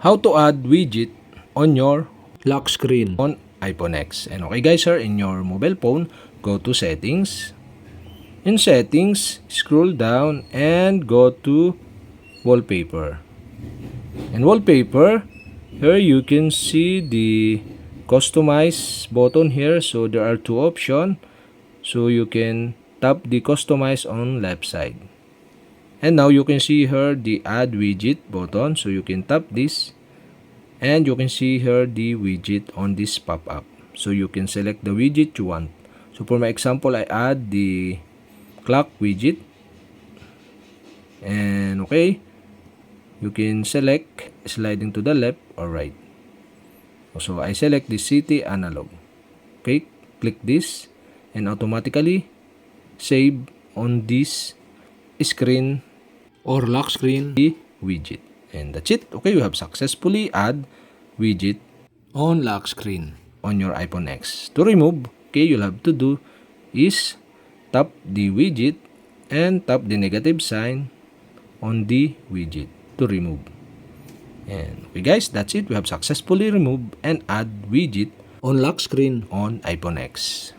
how to add widget on your lock screen on iPhone X. And okay guys, sir, in your mobile phone, go to settings. In settings, scroll down and go to wallpaper. In wallpaper, here you can see the customize button here. So there are two options. So you can tap the customize on left side. And now you can see here the add widget button. So you can tap this. And you can see here the widget on this pop-up. So you can select the widget you want. So for my example, I add the clock widget. And okay, you can select sliding to the left or right. So I select the city analog. Okay, click this and automatically save on this screen or lock screen the widget. And that's it. Okay, you have successfully add widget on lock screen on your iPhone X. To remove, okay, you'll have to do is tap the widget and tap the negative sign on the widget to remove. And okay guys, that's it. We have successfully removed and add widget on lock screen on iPhone X.